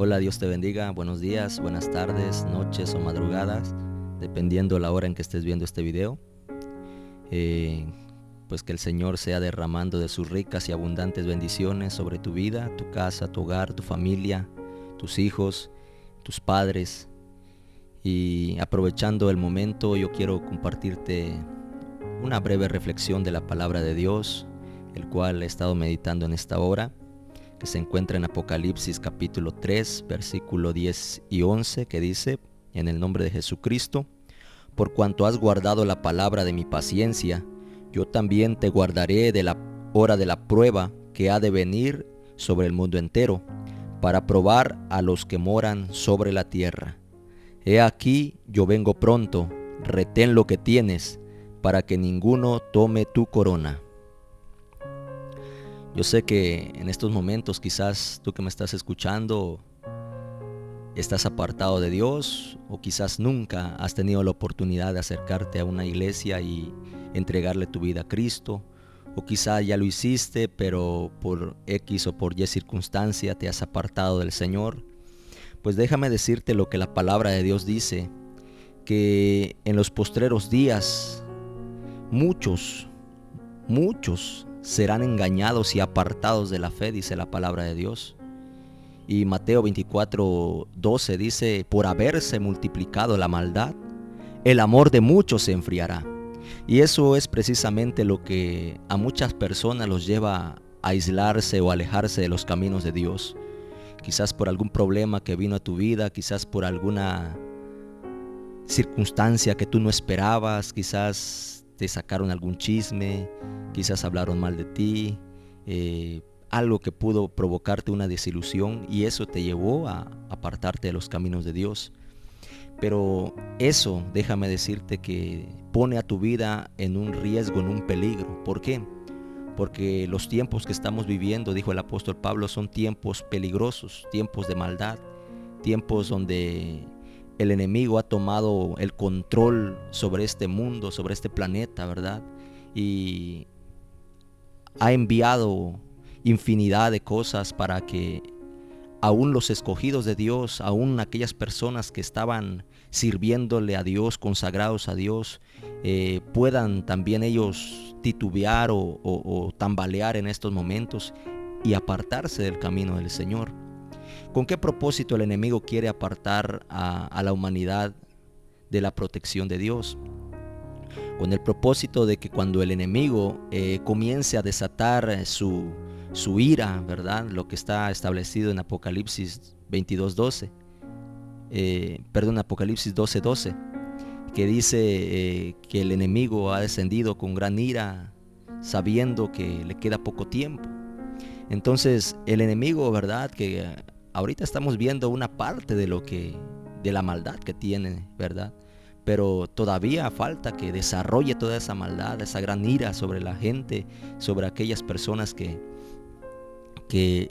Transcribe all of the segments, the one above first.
Hola, Dios te bendiga, buenos días, buenas tardes, noches o madrugadas, dependiendo la hora en que estés viendo este video. Pues que el Señor sea derramando de sus ricas y abundantes bendiciones sobre tu vida, tu casa, tu hogar, tu familia, tus hijos, tus padres. Y aprovechando el momento, yo quiero compartirte una breve reflexión de la palabra de Dios, el cual he estado meditando en esta hora, que se encuentra en Apocalipsis capítulo 3, versículo 10 y 11, que dice: en el nombre de Jesucristo, por cuanto has guardado la palabra de mi paciencia, yo también te guardaré de la hora de la prueba que ha de venir sobre el mundo entero, para probar a los que moran sobre la tierra. He aquí, yo vengo pronto, retén lo que tienes, para que ninguno tome tu corona. Yo sé que en estos momentos quizás tú que me estás escuchando estás apartado de Dios, o quizás nunca has tenido la oportunidad de acercarte a una iglesia y entregarle tu vida a Cristo, o quizás ya lo hiciste pero por X o por Y circunstancia te has apartado del Señor. Pues déjame decirte lo que la palabra de Dios dice, que en los postreros días muchos serán engañados y apartados de la fe, dice la palabra de Dios. Y Mateo 24:12 dice: por haberse multiplicado la maldad, el amor de muchos se enfriará. Y eso es precisamente lo que a muchas personas los lleva a aislarse o alejarse de los caminos de Dios. Quizás por algún problema que vino a tu vida, quizás por alguna circunstancia que tú no esperabas, quizás te sacaron algún chisme, quizás hablaron mal de ti, algo que pudo provocarte una desilusión, y eso te llevó a apartarte de los caminos de Dios. Pero eso, déjame decirte, que pone a tu vida en un riesgo, en un peligro. ¿Por qué? Porque los tiempos que estamos viviendo, dijo el apóstol Pablo, son tiempos peligrosos, tiempos de maldad, tiempos donde el enemigo ha tomado el control sobre este mundo, sobre este planeta, ¿verdad? Y ha enviado infinidad de cosas para que aún los escogidos de Dios, aún aquellas personas que estaban sirviéndole a Dios, consagrados a Dios, puedan también ellos titubear o tambalear en estos momentos y apartarse del camino del Señor. ¿Con qué propósito el enemigo quiere apartar a la humanidad de la protección de Dios? Con el propósito de que cuando el enemigo comience a desatar su ira, ¿verdad? Lo que está establecido en Apocalipsis 22:12, Apocalipsis 12:12, que dice que el enemigo ha descendido con gran ira, sabiendo que le queda poco tiempo. Entonces el enemigo, ¿verdad? Que ahorita estamos viendo una parte de la maldad que tiene, ¿verdad? Pero todavía falta que desarrolle toda esa maldad, esa gran ira sobre la gente, sobre aquellas personas que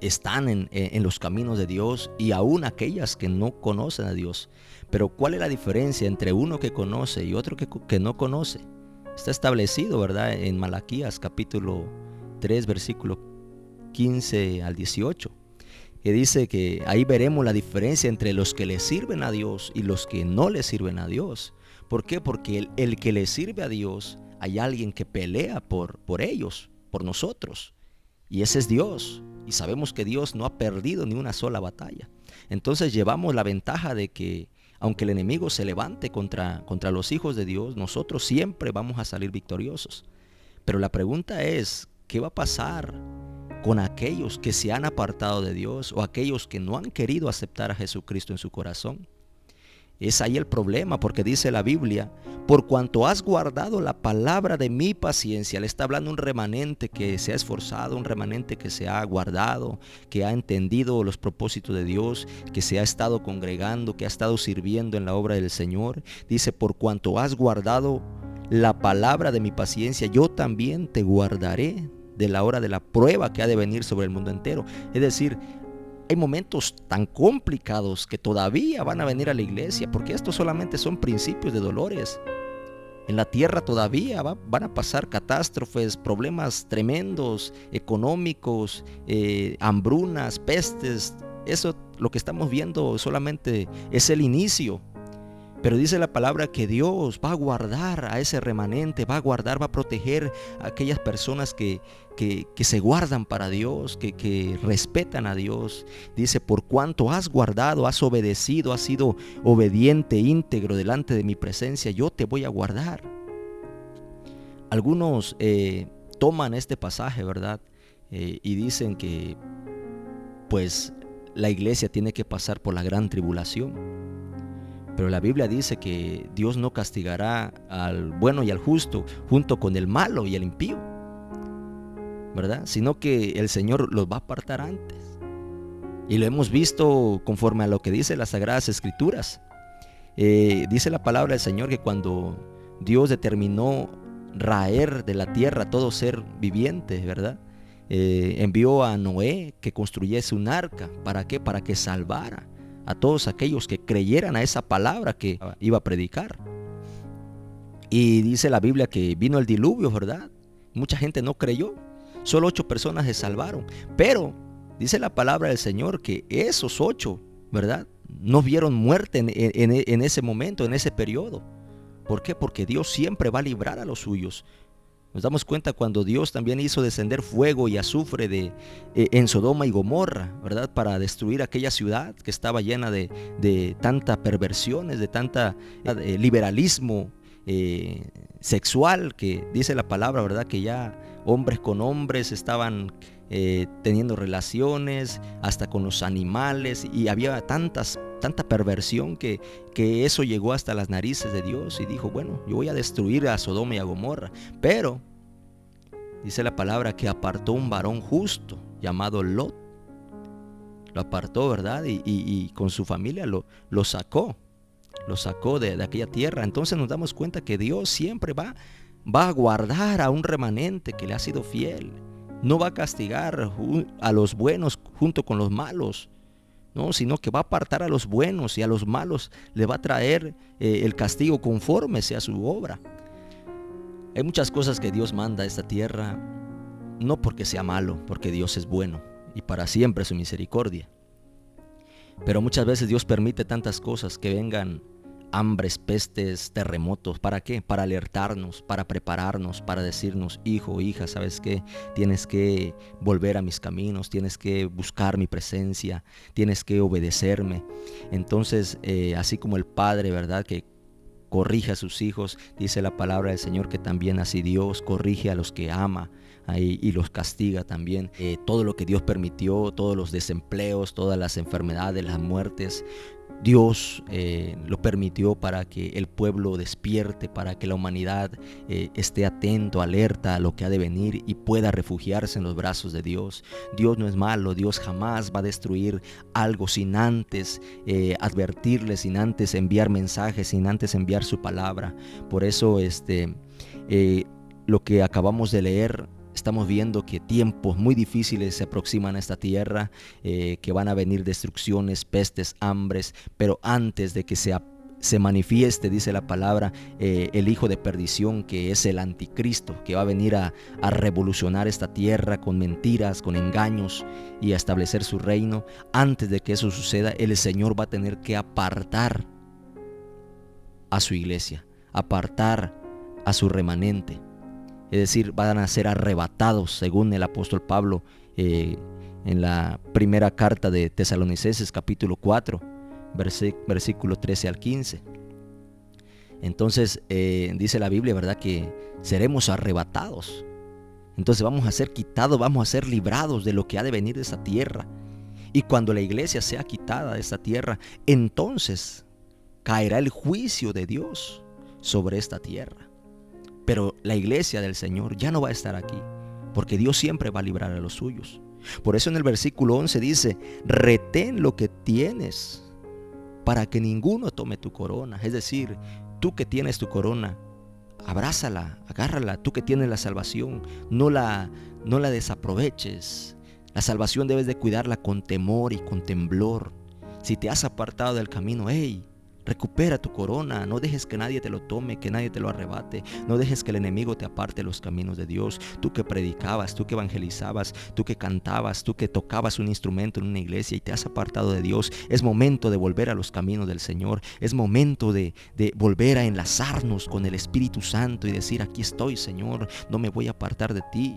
están en los caminos de Dios, y aún aquellas que no conocen a Dios. Pero ¿cuál es la diferencia entre uno que conoce y otro que no conoce? Está establecido, ¿verdad? En Malaquías capítulo 3, versículo 15 al 18, que dice que ahí veremos la diferencia entre los que le sirven a Dios y los que no le sirven a Dios. ¿Por qué? Porque el que le sirve a Dios, hay alguien que pelea por ellos, por nosotros, y ese es Dios. Y sabemos que Dios no ha perdido ni una sola batalla. Entonces llevamos la ventaja de que aunque el enemigo se levante contra los hijos de Dios, nosotros siempre vamos a salir victoriosos. Pero la pregunta es, ¿qué va a pasar con aquellos que se han apartado de Dios, o aquellos que no han querido aceptar a Jesucristo en su corazón? Es ahí el problema, porque dice la Biblia: por cuanto has guardado la palabra de mi paciencia. Le está hablando un remanente que se ha esforzado, un remanente que se ha guardado, que ha entendido los propósitos de Dios, que se ha estado congregando, que ha estado sirviendo en la obra del Señor. Dice: por cuanto has guardado la palabra de mi paciencia, yo también te guardaré de la hora de la prueba que ha de venir sobre el mundo entero. Es decir, hay momentos tan complicados que todavía van a venir a la iglesia, porque estos solamente son principios de dolores. En la tierra todavía van a pasar catástrofes, problemas tremendos, económicos, hambrunas, pestes. Eso, lo que estamos viendo, solamente es el inicio. Pero dice la palabra que Dios va a guardar a ese remanente, va a guardar, va a proteger a aquellas personas que se guardan para Dios, que respetan a Dios. Dice, por cuanto has guardado, has obedecido, has sido obediente, íntegro delante de mi presencia, yo te voy a guardar. Algunos toman este pasaje, ¿verdad? Y dicen que pues la iglesia tiene que pasar por la gran tribulación. Pero la Biblia dice que Dios no castigará al bueno y al justo junto con el malo y el impío, ¿verdad? Sino que el Señor los va a apartar antes. Y lo hemos visto conforme a lo que dice las Sagradas Escrituras. Dice la palabra del Señor que cuando Dios determinó raer de la tierra todo ser viviente, ¿verdad? Envió a Noé que construyese un arca. ¿Para qué? Para que salvara a todos aquellos que creyeran a esa palabra que iba a predicar. Y dice la Biblia que vino el diluvio, ¿verdad? Mucha gente no creyó. Solo 8 personas se salvaron. Pero dice la palabra del Señor que esos 8, ¿verdad?, no vieron muerte en ese momento, en ese periodo. ¿Por qué? Porque Dios siempre va a librar a los suyos. Nos damos cuenta cuando Dios también hizo descender fuego y azufre en Sodoma y Gomorra, ¿verdad?, para destruir aquella ciudad que estaba llena de tanta perversiones, de tanta liberalismo sexual, que dice la palabra, ¿verdad?, que ya hombres con hombres estaban teniendo relaciones hasta con los animales, y había tanta perversión que eso llegó hasta las narices de Dios, y dijo, bueno, yo voy a destruir a Sodoma y a Gomorra. Pero dice la palabra que apartó un varón justo llamado Lot. Lo apartó, ¿verdad? Y con su familia lo sacó de aquella tierra. Entonces nos damos cuenta que Dios siempre va a guardar a un remanente que le ha sido fiel. No va a castigar a los buenos junto con los malos, no, sino que va a apartar a los buenos, y a los malos le va a traer el castigo conforme sea su obra. Hay muchas cosas que Dios manda a esta tierra, no porque sea malo, porque Dios es bueno y para siempre su misericordia. Pero muchas veces Dios permite tantas cosas, que vengan hambres, pestes, terremotos. ¿Para qué? Para alertarnos, para prepararnos, para decirnos, hijo, hija, ¿sabes qué? Tienes que volver a mis caminos, tienes que buscar mi presencia, tienes que obedecerme. Entonces, así como el padre, ¿verdad?, que corrige a sus hijos, dice la palabra del Señor que también así Dios corrige a los que ama y los castiga también. Todo lo que Dios permitió, todos los desempleos, todas las enfermedades, las muertes, Dios lo permitió para que el pueblo despierte, para que la humanidad esté atento, alerta a lo que ha de venir y pueda refugiarse en los brazos de Dios. Dios no es malo, Dios jamás va a destruir algo sin antes advertirle, sin antes enviar mensajes, sin antes enviar su palabra. Por eso lo que acabamos de leer, estamos viendo que tiempos muy difíciles se aproximan a esta tierra, que van a venir destrucciones, pestes, hambres, pero antes de que se manifieste, dice la palabra, el hijo de perdición, que es el anticristo, que va a venir a revolucionar esta tierra con mentiras, con engaños, y a establecer su reino. Antes de que eso suceda, el Señor va a tener que apartar a su iglesia, apartar a su remanente. Es decir, van a ser arrebatados, según el apóstol Pablo en la primera carta de Tesalonicenses, capítulo 4, versículo 13 al 15. Entonces dice la Biblia, ¿verdad?, que seremos arrebatados. Entonces vamos a ser quitados, vamos a ser librados de lo que ha de venir de esta tierra. Y cuando la iglesia sea quitada de esta tierra, entonces caerá el juicio de Dios sobre esta tierra. Pero la iglesia del Señor ya no va a estar aquí, porque Dios siempre va a librar a los suyos. Por eso en el versículo 11 dice, retén lo que tienes para que ninguno tome tu corona. Es decir, tú que tienes tu corona, abrázala, agárrala. Tú que tienes la salvación, no la desaproveches. La salvación debes de cuidarla con temor y con temblor. Si te has apartado del camino, Recupera tu corona, no dejes que nadie te lo tome, que nadie te lo arrebate, no dejes que el enemigo te aparte de los caminos de Dios. Tú que predicabas, tú que evangelizabas, tú que cantabas, tú que tocabas un instrumento en una iglesia y te has apartado de Dios, es momento de volver a los caminos del Señor, es momento de volver a enlazarnos con el Espíritu Santo y decir: aquí estoy, Señor, no me voy a apartar de ti.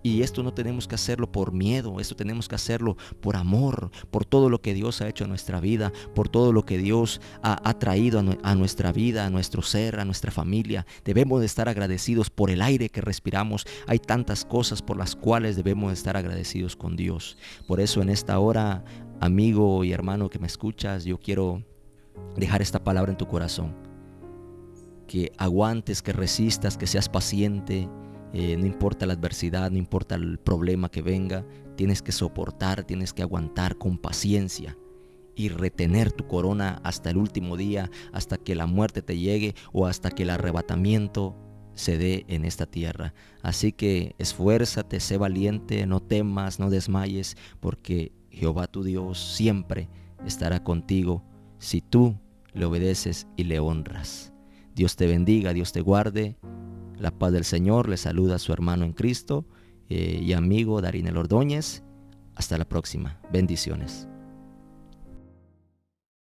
Y esto no tenemos que hacerlo por miedo, esto tenemos que hacerlo por amor, por todo lo que Dios ha hecho en nuestra vida, por todo lo que Dios ha traído a nuestra vida, a nuestro ser, a nuestra familia. Debemos de estar agradecidos por el aire que respiramos. Hay tantas cosas por las cuales debemos de estar agradecidos con Dios. Por eso en esta hora, amigo y hermano que me escuchas, yo quiero dejar esta palabra en tu corazón. Que aguantes, que resistas, que seas paciente. No importa la adversidad, no importa el problema que venga, tienes que soportar, tienes que aguantar con paciencia y retener tu corona hasta el último día, hasta que la muerte te llegue o hasta que el arrebatamiento se dé en esta tierra. Así que esfuérzate, sé valiente, no temas, no desmayes, porque Jehová tu Dios siempre estará contigo si tú le obedeces y le honras. Dios te bendiga, Dios te guarde. La paz del Señor. Le saluda a su hermano en Cristo y amigo Darinel Ordóñez. Hasta la próxima. Bendiciones.